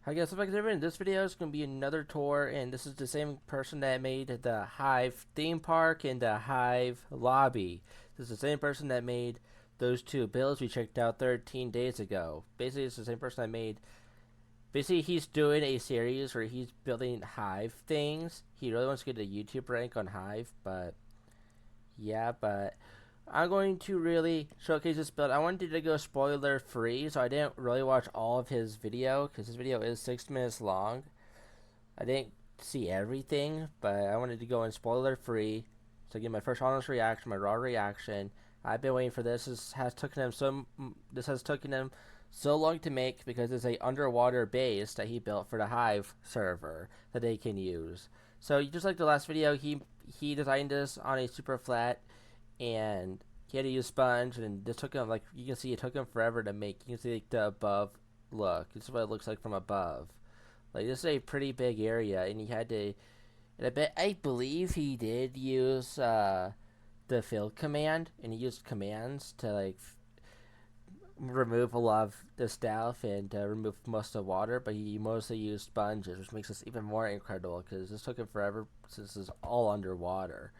Hi guys, welcome back to in this video is going to be another tour, and this is the same person that made the Hive theme park and the Hive lobby. This is the same person that made those two builds we checked out 13 days ago. Basically, it's the same person that made. Basically, he's doing a series where he's building Hive things. He really wants to get a YouTube rank on Hive, but yeah, but I'm going to really showcase this build. I wanted to go spoiler free, so I didn't really watch all of his video because his video is 6 minutes long. I didn't see everything, but I wanted to go in spoiler free to get my first honest reaction, my raw reaction. I've been waiting for this. This has taken him so long to make because it's a underwater base that he built for the Hive server that they can use. So just like the last video, he designed this on a super flat, and he had to use sponge, and this took him, like you can see, it took him forever to make. You can see like the above look. This is what it looks like from above. Like, this is a pretty big area, and he had to. And I believe he did use the fill command, and he used commands to like remove a lot of the stuff and remove most of the water, but he mostly used sponges, which makes this even more incredible because this took him forever since this is all underwater.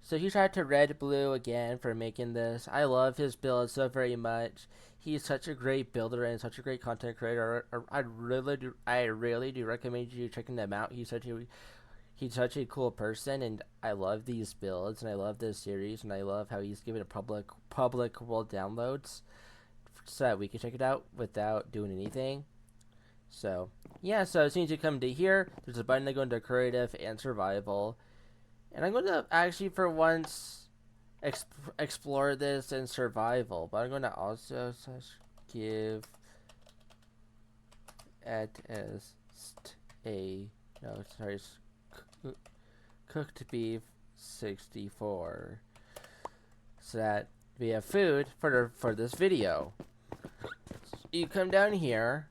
So he tried to Redblu again for making this. I love his build so very much. He's such a great builder and such a great content creator. I really do recommend you checking them out. He's such a cool person, and I love these builds, and I love this series, and I love how he's given it public world downloads so that we can check it out without doing anything. So yeah, so as soon as you come to here, there's a button to go into creative and survival. And I'm going to actually, for once, explore this in survival. But I'm going to also give it as cooked beef 64, so that we have food for this video. So you come down here,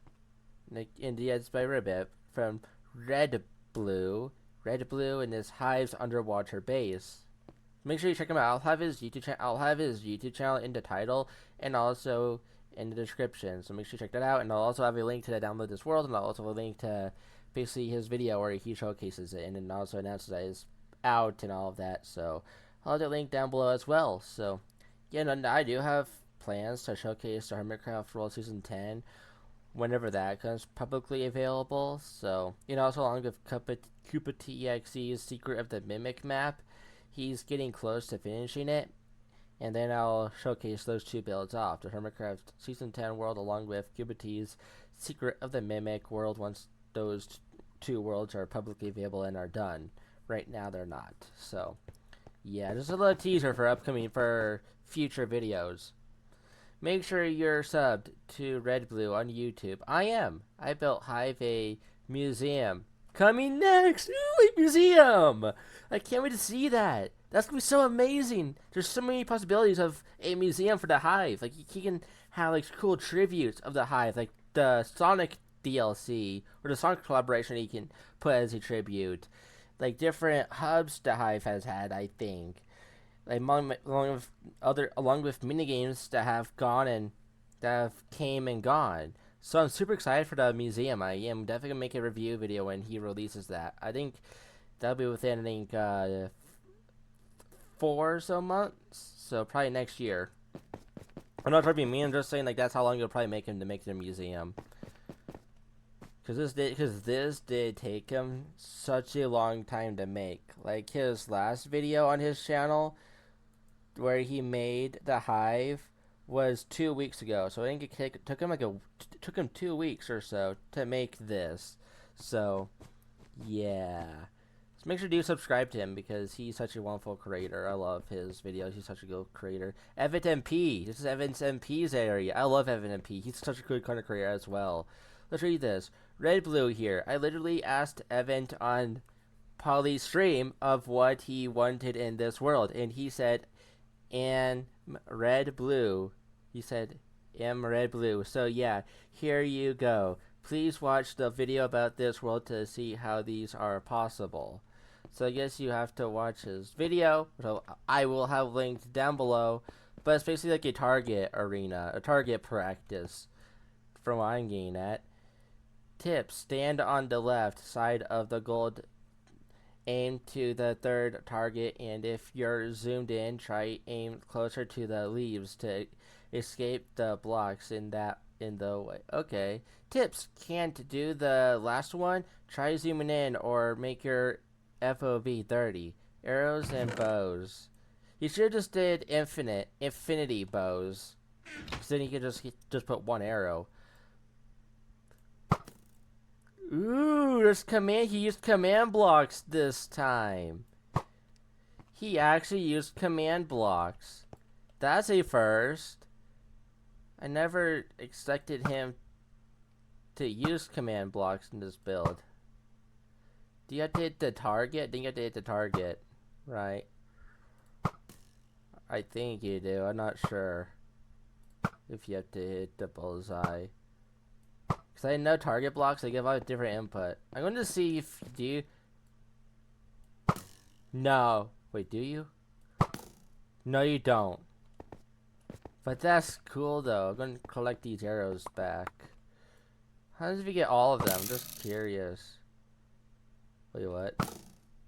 in the edge by Ribbit, from Redblu in this Hive's underwater base. Make sure you check him out. I'll have his YouTube channel in the title and also in the description. So make sure you check that out. And I'll also have a link to download this world, and I'll also have a link to basically his video where he showcases it and then also announces that it's out and all of that. So I'll have the link down below as well. So yeah, and I do have plans to showcase the Hermitcraft World Season 10 whenever that comes publicly available. So, also along with Koopa TXE's Secret of the Mimic map, he's getting close to finishing it, and then I'll showcase those two builds off, the Hermitcraft Season 10 world along with Koopa T's Secret of the Mimic world, once those two worlds are publicly available and are done. Right now they're not. So yeah, just a little teaser for future videos. Make sure you're subbed to Redblu on YouTube. I am. I built Hive a museum. Coming next! Ooh, a museum! I can't wait to see that. That's going to be so amazing. There's so many possibilities of a museum for the Hive. Like, he can have, like, cool tributes of the Hive. Like, the Sonic DLC, or the Sonic collaboration he can put as a tribute. Like, different hubs the Hive has had, I think. Like, along with minigames that have gone and that have came and gone. So I'm super excited for the museum. I am definitely gonna make a review video when he releases that. I think that'll be within 4 or so months. So probably next year. I'm not trying to be mean. I'm just saying, like, that's how long it'll probably make him to make the museum. Because this did take him such a long time to make. Like, his last video on his channel, where he made the Hive, was 2 weeks ago. So I think it took him 2 weeks or so to make this. So yeah, so make sure to subscribe to him because he's such a wonderful creator. I love his videos. He's such a good creator. Evan MP. This is Evan's MP's area. I love Evan MP. He's such a good content creator as well. Let's read this. Redblu here. I literally asked Evan on Polly's stream of what he wanted in this world, and he said, and Redblu. He said, Redblu. So yeah, here you go. Please watch the video about this world to see how these are possible. So I guess you have to watch his video, which I will have linked down below. But it's basically like a target arena, a target practice, from what I'm getting at. Tip: stand on the left side of the gold, aim to the third target, and if you're zoomed in, try aim closer to the leaves to escape the blocks in the way. Okay. Tips: can't do the last one? Try zooming in or make your FOV 30. Arrows and bows. You should have just did infinity bows. Because then you could just put one arrow. Ooh, he used command blocks this time. He actually used command blocks. That's a first. I never expected him to use command blocks in this build. Do you have to hit the target? I think you have to hit the target, right? I think you do. I'm not sure if you have to hit the bullseye. Because I know target blocks, they give out different input. I'm going to see if you do. No. Wait, do you? No, you don't. But that's cool, though. I'm going to collect these arrows back. How does you get all of them? I'm just curious. Wait, what?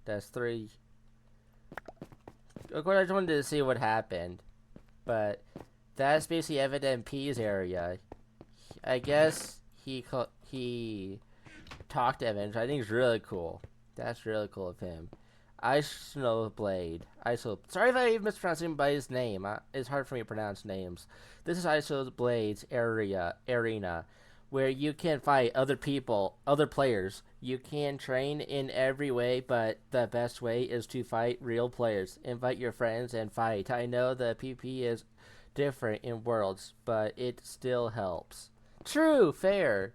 That's 3. Of course, I just wanted to see what happened. But that's basically Evident P's area. I guess he talked to Evan, which I think is really cool. That's really cool of him. Isoblade. Sorry if I mispronounced him by his name. It's hard for me to pronounce names. This is Isoblade's arena, where you can fight other people, other players. You can train in every way, but the best way is to fight real players. Invite your friends and fight. I know the PP is different in worlds, but it still helps. True, fair.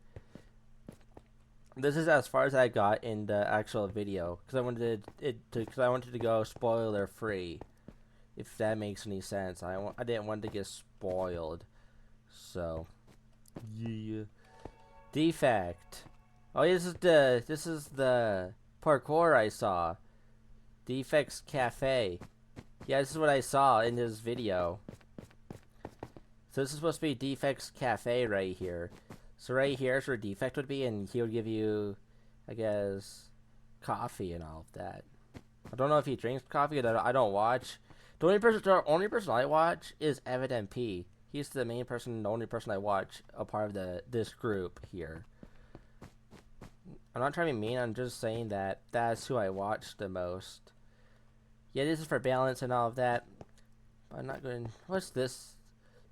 This is as far as I got in the actual video because I wanted to go spoiler free, if that makes any sense. I didn't want to get spoiled, so yeah. Defect. Oh, this is the parkour I saw. Defect's Cafe. Yeah, this is what I saw in this video. So this is supposed to be Defect's Cafe right here. So right here is where Defect would be, and he would give you, I guess, coffee and all of that. I don't know if he drinks coffee. I don't watch. The only person I watch is Evident P. He's the main person, the only person I watch a part of this group here. I'm not trying to be mean. I'm just saying that that's who I watch the most. Yeah, this is for balance and all of that. I'm not going. What's this?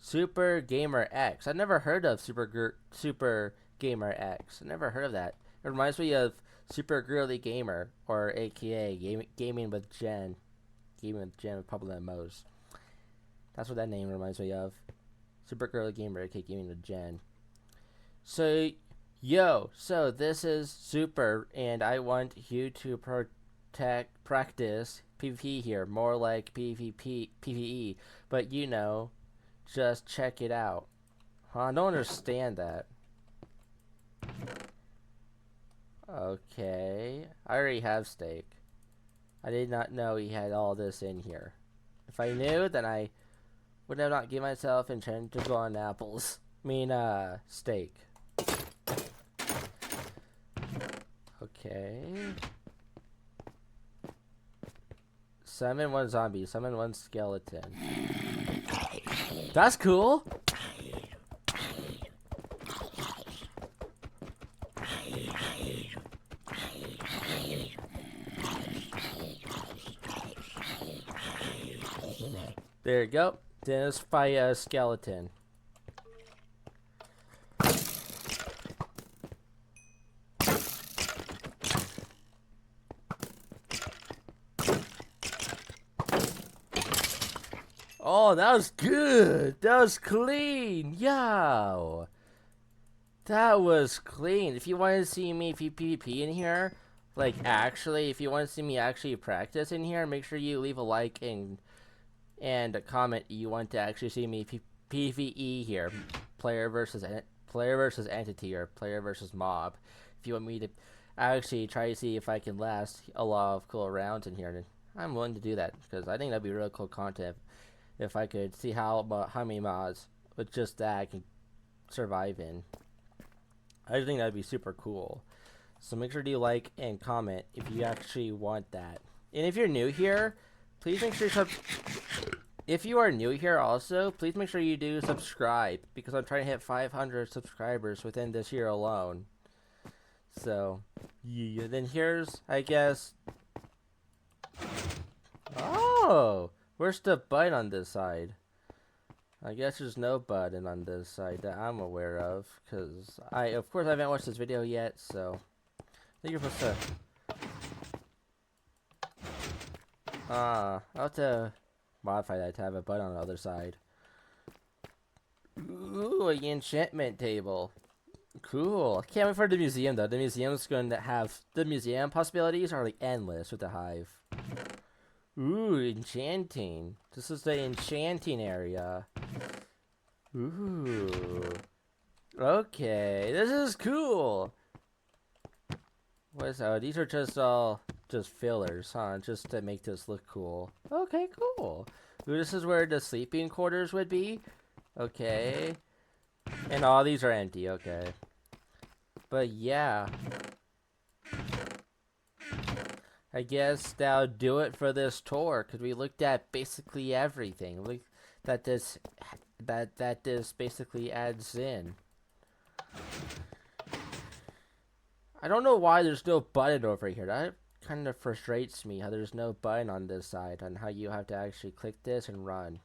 Super Gamer X. I've never heard of Super Gamer X. I never heard of that. It reminds me of Super Girly Gamer, or AKA Gaming with Jen. Gaming with Jen, probably the most. That's what that name reminds me of. Super Girly Gamer, aka Gaming with Jen. So this is Super, and I want you to practice PvP here, more like PvE, but you know. Just check it out. Huh? I don't understand that. Okay. I already have steak. I did not know he had all this in here. If I knew, then I would have not given myself a chance to go on apples. Steak. Okay. Summon 1 zombie. Summon 1 skeleton. That's cool. There you go. Then let's fight a skeleton. Oh, that was good. That was clean. Yo. That was clean. If you want to see me PvP in here, like actually, if you want to see me actually practice in here, make sure you leave a like and a comment you want to actually see me PvE here. Player versus entity, or player versus mob. If you want me to actually try to see if I can last a lot of cool rounds in here, I'm willing to do that because I think that'd be really cool content. If I could see how many mods with just that I can survive in. I think that'd be super cool. So make sure to like and comment if you actually want that. And if you're new here, please make sure if you are new here also, please make sure you do subscribe because I'm trying to hit 500 subscribers within this year alone. So, yeah, then here's, I guess... Oh! Where's the button on this side? I guess there's no button on this side that I'm aware of, because of course, I haven't watched this video yet, so I think you're supposed to. I'll have to modify that to have a button on the other side. Ooh, an enchantment table. Cool. Can't wait for the museum though. The museum's going to have the museum possibilities are like endless with the Hive. Ooh, enchanting. This is the enchanting area. Ooh. Okay, this is cool. What is that? Oh, these are just all just fillers, huh? Just to make this look cool. Okay, cool. Ooh, this is where the sleeping quarters would be. Okay. And all these are empty, okay. But yeah. I guess that'll do it for this tour, because we looked at basically everything. Look that this basically adds in. I don't know why there's no button over here. That kind of frustrates me, how there's no button on this side, and how you have to actually click this and run.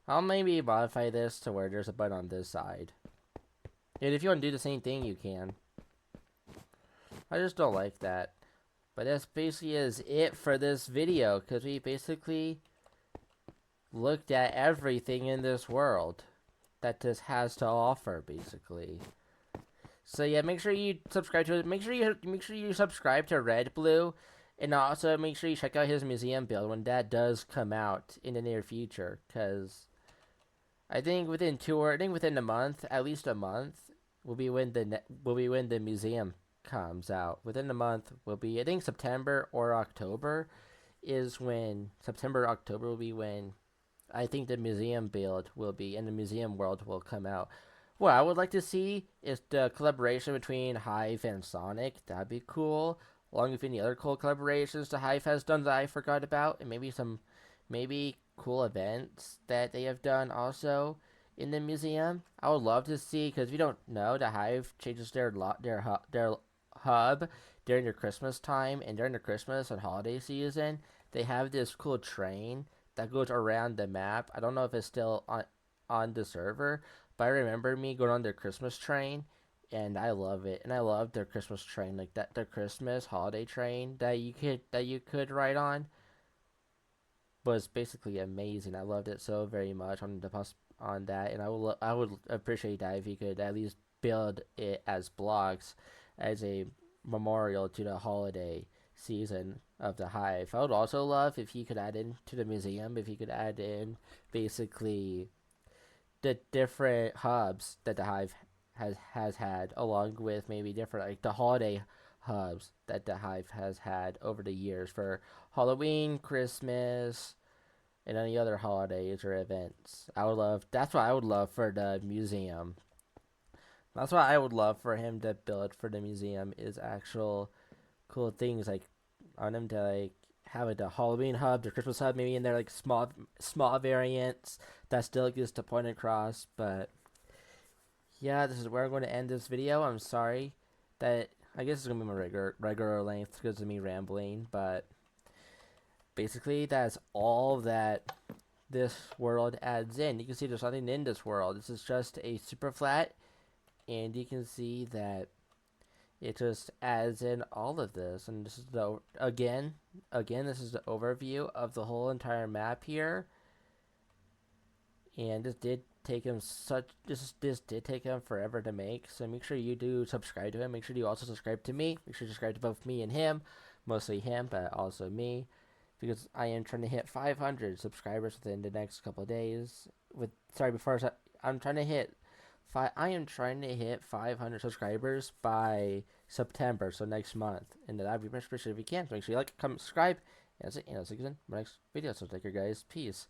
I'll maybe modify this to where there's a button on this side. And if you want to do the same thing, you can. I just don't like that. But that's basically is it for this video, because we basically looked at everything in this world that this has to offer, basically. So yeah, make sure you subscribe to it. Make sure you subscribe to Redblu, and also make sure you check out his museum build when that does come out in the near future. Because I think within a month, at least a month, will be when the museum comes out. Within a month will be, I think September or October is when October will be when I think the museum build will be and the museum world will come out. What I would like to see is the collaboration between Hive and Sonic. That'd be cool. Along with any other cool collaborations the Hive has done that I forgot about, and maybe cool events that they have done also in the museum. I would love to see, because if you don't know, the Hive changes their hub during their Christmas time, and during the Christmas and holiday season, they have this cool train that goes around the map. I don't know if it's still on the server, but I remember me going on their Christmas train, and I love it. And I love their Christmas train, like that their Christmas holiday train that you could ride on was basically amazing. I loved it so very much on that, and I would appreciate that if you could at least build it as blocks as a memorial to the holiday season of the Hive. I would also love if you could add in to the museum, if you could add in basically the different hubs that the Hive has had, along with maybe different, like the holiday hubs that the Hive has had over the years for Halloween, Christmas, and any other holidays or events. That's what I would love for the museum. That's what I would love for him to build for the museum, is actual cool things, like I want him to like have like the Halloween hub, the Christmas hub, maybe in there, like small variants that still gives the point across. But yeah, this is where I'm going to end this video. I'm sorry that I guess it's gonna be my regular length because of me rambling, but basically that's all that this world adds in. You can see there's nothing in this world. This is just a super flat, and you can see that it just adds in all of this. And this is the again this is the overview of the whole entire map here. And this did take him this did take him forever to make, so make sure you do subscribe to him. Make sure you also subscribe to me. Make sure you subscribe to both me and him, mostly him, but also me, because I am trying to hit 500 subscribers within the next couple of days. I'm trying to hit I am trying to hit 500 subscribers by September, so next month, and that'd be much appreciated if you can. So make sure you like, comment, subscribe, and that's it. And I'll see you in my next video. So take care, guys. Peace.